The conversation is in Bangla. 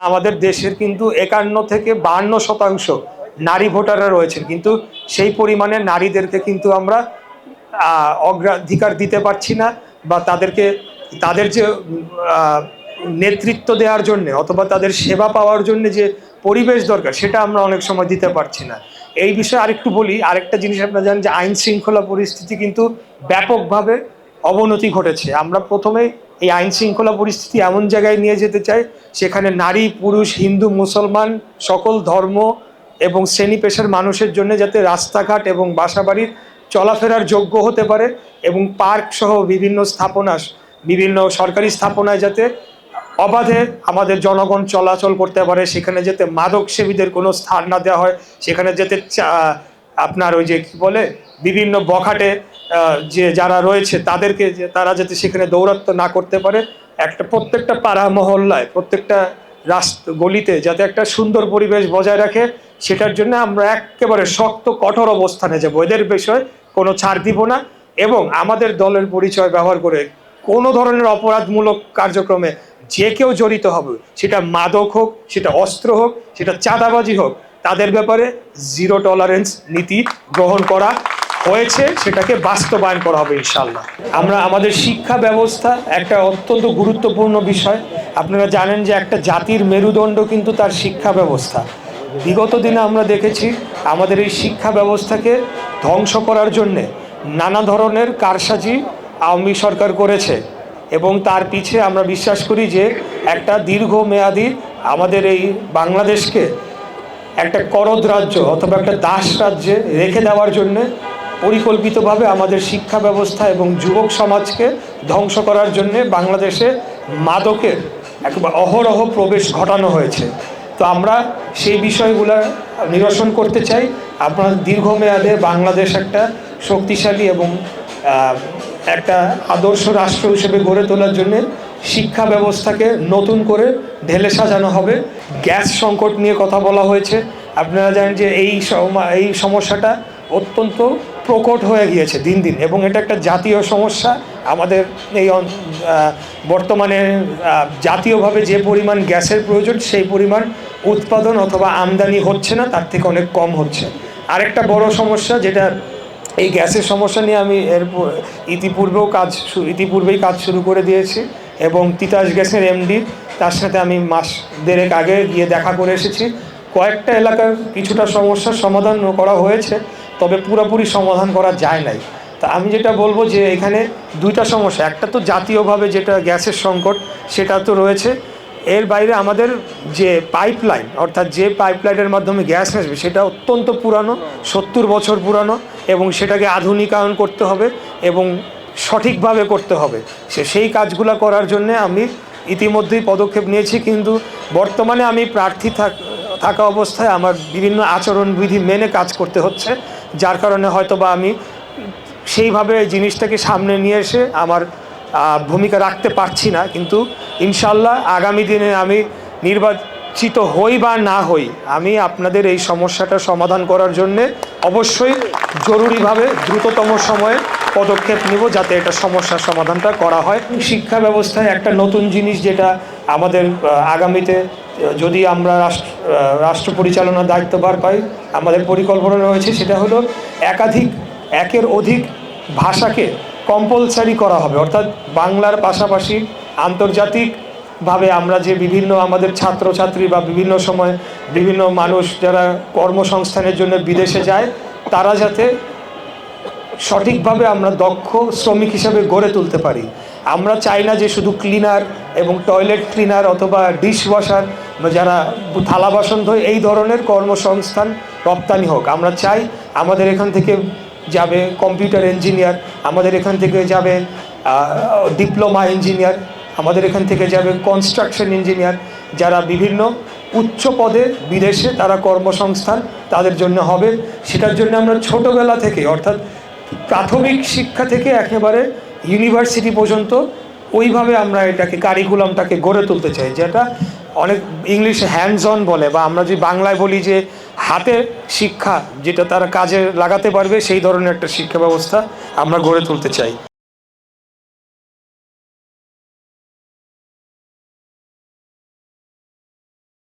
আমাদের দেশের কিন্তু 51 থেকে 52% নারী ভোটাররা রয়েছেন, কিন্তু সেই পরিমাণে নারীদেরকে কিন্তু আমরা অগ্রাধিকার দিতে পারছি না, বা তাদেরকে তাদের যে নেতৃত্ব দেওয়ার জন্য অথবা তাদের সেবা পাওয়ার জন্য যে পরিবেশ দরকার সেটা আমরা অনেক সময় দিতে পারছি না। এই বিষয়ে আরেকটু বলি, আরেকটা জিনিস আপনারা জানেন যে আইন শৃঙ্খলা পরিস্থিতি কিন্তু ব্যাপকভাবে অবনতি ঘটেছে। আমরা প্রথমেই এই আইন শৃঙ্খলা পরিস্থিতি এমন জায়গায় নিয়ে যেতে চাই সেখানে নারী পুরুষ হিন্দু মুসলমান সকল ধর্ম এবং শ্রেণী পেশার মানুষের জন্য যাতে রাস্তাঘাট এবং বাসাবাড়ির চলাফেরার যোগ্য হতে পারে, এবং পার্ক সহ বিভিন্ন সরকারি স্থাপনায় যাতে অবাধে আমাদের জনগণ চলাচল করতে পারে, সেখানে যাতে মাদক সেবীদের কোনো স্থান না দেওয়া হয়, সেখানে যাতে আপনার ওই যে কি বলে বিভিন্ন বখাটে যে যারা রয়েছে তাদেরকে তারা যাতে সেখানে দৌরাত্ম্য না করতে পারে, প্রত্যেকটা পাড়া মহল্লায় প্রত্যেকটা গলিতে যাতে একটা সুন্দর পরিবেশ বজায় রাখে, সেটার জন্য আমরা একেবারে শক্ত কঠোর অবস্থানে যাব। এদের বিষয়ে কোনো ছাড় দিব না, এবং আমাদের দলের পরিচয় ব্যবহার করে কোনো ধরনের অপরাধমূলক কার্যক্রমে যে কেউ জড়িত হবে, সেটা মাদক হোক, সেটা অস্ত্র হোক, সেটা চাঁদাবাজি হোক, তাদের ব্যাপারে জিরো টলারেন্স নীতি গ্রহণ করা হয়েছে, সেটাকে বাস্তবায়ন করা হবে ইনশাল্লাহ। আমরা আমাদের শিক্ষা ব্যবস্থা একটা অত্যন্ত গুরুত্বপূর্ণ বিষয়। আপনারা জানেন যে একটা জাতির মেরুদণ্ড কিন্তু তার শিক্ষা ব্যবস্থা। বিগত দিনে আমরা দেখেছি আমাদের এই শিক্ষা ব্যবস্থাকে ধ্বংস করার জন্যে নানা ধরনের কারসাজি আওয়ামী সরকার করেছে, এবং তার পিছে আমরা বিশ্বাস করি যে একটা দীর্ঘমেয়াদী আমাদের এই বাংলাদেশকে একটা করদ রাজ্য অথবা একটা দাস রাজ্যে রেখে দেওয়ার জন্যে পরিকল্পিতভাবে আমাদের শিক্ষা ব্যবস্থা এবং যুবক সমাজকে ধ্বংস করার জন্যে বাংলাদেশে মাদকের একবার অহরহ প্রবেশ ঘটানো হয়েছে। তো আমরা সেই বিষয়গুলো নিরসন করতে চাই। আপনার দীর্ঘমেয়াদে বাংলাদেশ একটা শক্তিশালী এবং একটা আদর্শ রাষ্ট্র হিসেবে গড়ে তোলার জন্য শিক্ষা ব্যবস্থাকে নতুন করে ঢেলে সাজানো হবে। গ্যাস সংকট নিয়ে কথা বলা হয়েছে। আপনারা জানেন যে এই সমস্যাটা অত্যন্ত প্রকট হয়ে গিয়েছে দিন দিন, এবং এটা একটা জাতীয় সমস্যা। আমাদের এই বর্তমানে জাতীয়ভাবে যে পরিমাণ গ্যাসের প্রয়োজন সেই পরিমাণ উৎপাদন অথবা আমদানি হচ্ছে না, তার থেকে অনেক কম হচ্ছে। আরেকটা বড় সমস্যা, যেটা এই গ্যাসের সমস্যা নিয়ে আমি ইতিপূর্বেই কাজ শুরু করে দিয়েছি, এবং তিতাস গ্যাসের এমডি তার সাথে আমি মাস দেড়েক আগে গিয়ে দেখা করে এসেছি। কয়েকটা এলাকার কিছুটা সমস্যার সমাধান করা হয়েছে, তবে পুরোপুরি সমাধান করা যায় নাই। তা আমি যেটা বলবো যে এখানে দুইটা সমস্যা, একটা তো জাতীয়ভাবে যেটা গ্যাসের সংকট সেটা তো রয়েছে, এর বাইরে আমাদের যে পাইপলাইন, অর্থাৎ যে পাইপলাইনের মাধ্যমে গ্যাস আসবে সেটা অত্যন্ত পুরানো, 70 বছর পুরানো, এবং সেটাকে আধুনিকায়ন করতে হবে এবং সঠিকভাবে করতে হবে। সেই কাজগুলো করার জন্যে আমি ইতিমধ্যেই পদক্ষেপ নিয়েছি, কিন্তু বর্তমানে আমি প্রার্থী থাকা অবস্থায় আমার বিভিন্ন আচরণবিধি মেনে কাজ করতে হচ্ছে, যার কারণে হয়তো বা আমি সেইভাবে জিনিসটাকে সামনে নিয়ে এসে আমার ভূমিকা রাখতে পারছি না। কিন্তু ইনশাল্লাহ আগামী দিনে আমি নির্বাচিত হই বা না হই, আমি আপনাদের এই সমস্যাটা সমাধান করার জন্যে অবশ্যই জরুরিভাবে দ্রুততম সময়ে পদক্ষেপ নেব, যাতে এটা সমস্যার সমাধানটা করা হয়। শিক্ষা ব্যবস্থায় একটা নতুন জিনিস যেটা আমাদের আগামীতে যদি আমরা রাষ্ট্র পরিচালনার দায়িত্বভার পাই, আমাদের পরিকল্পনা রয়েছে, সেটা হলো একের অধিক ভাষাকে কম্পালসারি করা হবে। অর্থাৎ বাংলার পাশাপাশি আন্তর্জাতিকভাবে আমরা যে বিভিন্ন আমাদের ছাত্রছাত্রী বা বিভিন্ন সময় বিভিন্ন মানুষ যারা কর্মসংস্থানের জন্য বিদেশে যায়, তারা যাতে সঠিকভাবে আমরা দক্ষ শ্রমিক হিসাবে গড়ে তুলতে পারি। আমরা চাই না যে শুধু ক্লিনার এবং টয়লেট ক্লিনার অথবা ডিশ ওয়াশার, যারা থালা বাসন ধোয়, এই ধরনের কর্মসংস্থান রপ্তানি হোক। আমরা চাই আমাদের এখান থেকে যাবে কম্পিউটার ইঞ্জিনিয়ার, আমাদের এখান থেকে যাবে ডিপ্লোমা ইঞ্জিনিয়ার, আমাদের এখান থেকে যাবে কনস্ট্রাকশন ইঞ্জিনিয়ার, যারা বিভিন্ন উচ্চ পদে বিদেশে তারা কর্মসংস্থান তাদের জন্য হবে। সেটার জন্য আমরা ছোটোবেলা থেকে, অর্থাৎ প্রাথমিক শিক্ষা থেকে একেবারে ইউনিভার্সিটি পর্যন্ত ওইভাবে আমরা এটাকে কারিকুলামটাকে গড়ে তুলতে চাই, যেটা অনেক ইংলিশে হ্যান্ডস অন বলে, বা আমরা যদি বাংলায় বলি যে হাতে শিক্ষা, যেটা তারা কাজে লাগাতে পারবে, সেই ধরনের একটা শিক্ষা ব্যবস্থা আমরা গড়ে তুলতে চাই।